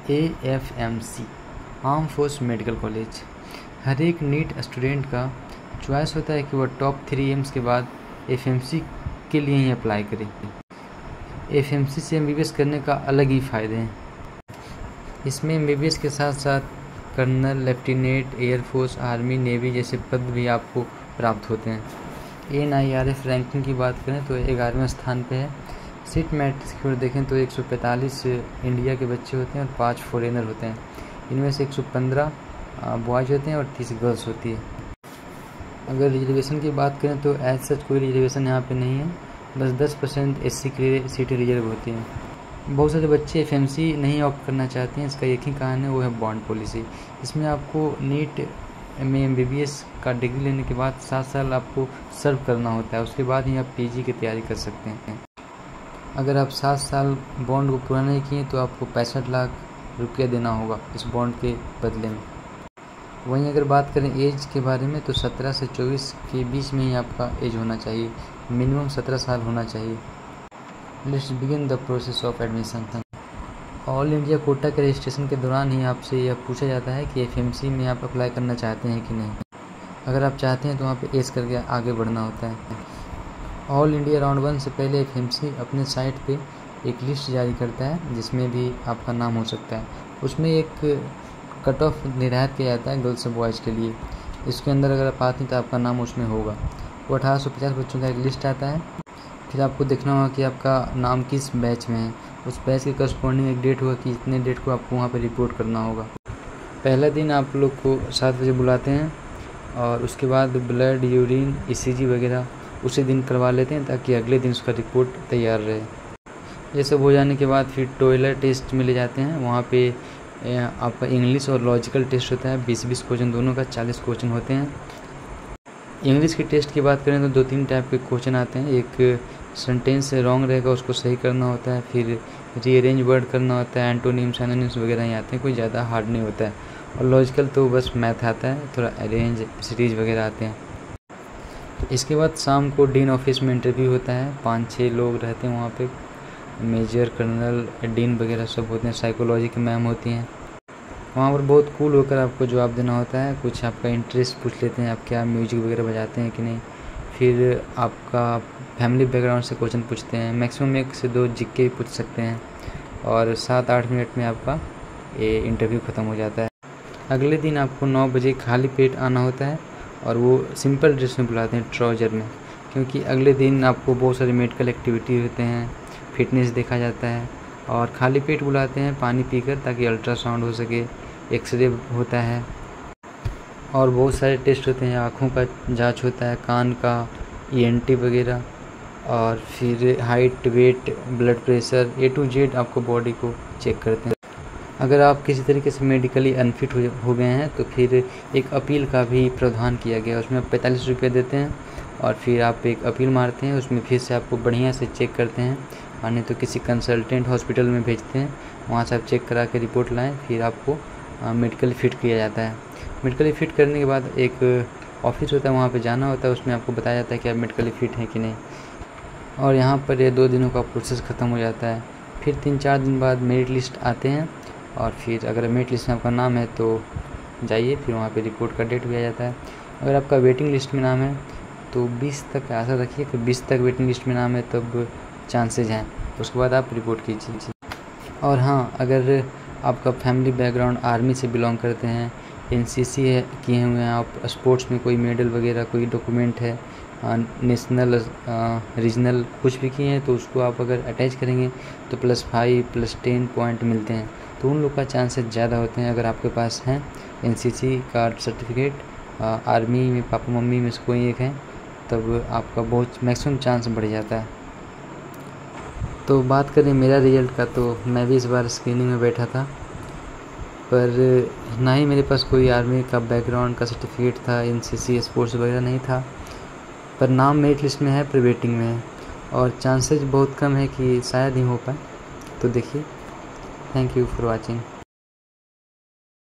AFMC arm force medical college. हर एक NEET student का चॉइस होता है कि वह टॉप 3 एम्स के बाद FMC के लिए ही अप्लाई करे। FMC से MBBS करने का अलग ही फ़ायदे हैं। इसमें MBBS के साथ साथ colonel, lieutenant, air force, army, navy जैसे पद भी आपको प्राप्त होते हैं। NIRF रैंकिंग की बात करें तो 11वें स्थान पे है। सीट मैट्रिक्स की ओर देखें तो 145 इंडिया के बच्चे होते हैं और 5 फॉरेनर होते हैं। इनमें से 115 बॉयज़ होते हैं और 30 गर्ल्स होती है। अगर रिजर्वेशन की बात करें तो एज सच कोई रिजर्वेशन यहाँ पे नहीं है, बस 10% SC के लिए सीटें रिजर्व होती हैं। बहुत सारे बच्चे FMC नहीं ऑप्ट करना चाहते हैं। इसका एक ही कारण है, वो है बॉन्ड पॉलिसी। इसमें आपको नीट में MBBS का डिग्री लेने के बाद 7 साल आपको सर्व करना होता है, उसके बाद ही आप PG की तैयारी कर सकते हैं। अगर आप 7 साल बॉन्ड को पूरा नहीं किए तो आपको 65 लाख रुपया देना होगा इस बॉन्ड के बदले में। वहीं अगर बात करें एज के बारे में तो 17 से 24 के बीच में ही आपका एज होना चाहिए, मिनिमम 17 साल होना चाहिए। Let's begin the process of admission. All India quota के रजिस्ट्रेशन के दौरान ही आपसे यह पूछा जाता है कि FMC में आप अप्लाई करना चाहते हैं कि नहीं। अगर आप चाहते हैं तो वहाँ पे एज करके आगे बढ़ना होता है। ऑल इंडिया राउंड 1 से पहले FMC अपने साइट पे एक लिस्ट जारी करता है जिसमें भी आपका नाम हो सकता है। उसमें एक कट ऑफ निर्धारित किया जाता है गर्ल्स और बॉयज़ के लिए। इसके अंदर अगर आप आते हैं तो आपका नाम उसमें होगा। वो 1850 बच्चों का एक लिस्ट आता है। फिर आपको देखना होगा कि आपका नाम किस बैच में है। उस बैच के करस्पॉन्डिंग एक डेट होगा कि इतने डेट को आपको वहाँ पर रिपोर्ट करना होगा। पहला दिन आप लोग को 7 बजे बुलाते हैं और उसके बाद ब्लड, यूरिन, ECG वगैरह उसी दिन करवा लेते हैं ताकि अगले दिन उसका रिपोर्ट तैयार रहे। ये सब हो जाने के बाद फिर टॉयलेट टेस्ट में ले जाते हैं। वहाँ पे आपका इंग्लिश और लॉजिकल टेस्ट होता है। 20-20 क्वेश्चन दोनों का 40 क्वेश्चन होते हैं। इंग्लिश के टेस्ट की बात करें तो 2-3 टाइप के क्वेश्चन आते हैं। एक सेंटेंस रॉन्ग रहेगा, उसको सही करना होता है। फिर रीअरेंज वर्ड करना होता है। एंटोनिम्स, एनोनिम्स वगैरह ही आते हैं, कोई ज़्यादा हार्ड नहीं होता है। और लॉजिकल तो बस मैथ आता है, थोड़ा अरेंज, सीरीज वगैरह आते हैं। इसके बाद शाम को डीन ऑफिस में इंटरव्यू होता है। 5-6 लोग रहते हैं वहाँ पे, मेजर, कर्नल, डीन वगैरह सब होते हैं। साइकोलॉजी की मैम होती हैं। वहाँ पर बहुत कूल होकर आपको जवाब देना होता है। कुछ आपका इंटरेस्ट पूछ लेते हैं, आप क्या म्यूजिक वगैरह बजाते हैं कि नहीं। फिर आपका फैमिली बैकग्राउंड से क्वेश्चन पूछते हैं। मैक्सिमम 1 से 2 GK भी पूछ सकते हैं और 7-8 मिनट में आपका ये इंटरव्यू ख़त्म हो जाता है। अगले दिन आपको 9 बजे खाली पेट आना होता है और वो सिंपल ड्रेस में बुलाते हैं, ट्राउज़र में, क्योंकि अगले दिन आपको बहुत सारे मेडिकल एक्टिविटी होते हैं, फिटनेस देखा जाता है। और खाली पेट बुलाते हैं पानी पीकर ताकि अल्ट्रासाउंड हो सके, एक्सरे होता है और बहुत सारे टेस्ट होते हैं। आँखों का जांच होता है, कान का, ENT वगैरह, और फिर height, weight, blood pressure, A to Z आपको बॉडी को चेक करते हैं। अगर आप किसी तरीके से मेडिकली अनफिट हो गए हैं तो फिर एक अपील का भी प्रावधान किया गया है। उसमें आप 45 रुपये देते हैं और फिर आप एक अपील मारते हैं। उसमें फिर से आपको बढ़िया से चेक करते हैं, और नहीं तो किसी कंसल्टेंट हॉस्पिटल में भेजते हैं, वहाँ से आप चेक करा के रिपोर्ट लाएँ, फिर आपको मेडिकली फ़िट किया जाता है। मेडिकली फ़िट करने के बाद एक ऑफिस होता है, वहाँ पे जाना होता है। उसमें आपको बताया जाता है कि आप मेडिकली फ़िट हैं कि नहीं। और यहाँ पर ये 2 दिनों का प्रोसेस ख़त्म हो जाता है। फिर 3-4 दिन बाद मेरिट लिस्ट आते हैं और फिर अगर मेरिट लिस्ट में आपका नाम है तो जाइए, फिर वहाँ पे रिपोर्ट का डेट भी आ जाता है। अगर आपका वेटिंग लिस्ट में नाम है तो 20 तक आशा रखिए कि 20 तक वेटिंग लिस्ट में नाम है तब चांसेज हैं, उसके बाद आप रिपोर्ट कीजिए। और हाँ, अगर आपका फैमिली बैकग्राउंड आर्मी से बिलोंग करते हैं, NCC किए हुए हैं, आप स्पोर्ट्स में कोई मेडल वगैरह, कोई डॉक्यूमेंट है, नेशनल, रीजनल कुछ भी किए हैं, तो उसको आप अगर अटैच करेंगे तो +5, +10 पॉइंट मिलते हैं। तो उन लोग का चांसेस ज़्यादा होते हैं। अगर आपके पास है NCC का सर्टिफिकेट, आर्मी में पापा मम्मी में से कोई एक है, तब आपका बहुत मैक्सिमम चांस बढ़ जाता है। तो बात करें मेरा रिज़ल्ट का, तो मैं भी इस बार स्क्रीनिंग में बैठा था, पर ना ही मेरे पास कोई आर्मी का बैकग्राउंड का सर्टिफिकेट था, NCC स्पोर्ट्स वगैरह नहीं था, पर नाम मेरिट लिस्ट में है, पर वेटिंग में है, और चांसेस बहुत कम है कि शायद ही हो पाए। तो देखिए, थैंक यू फॉर वॉचिंग।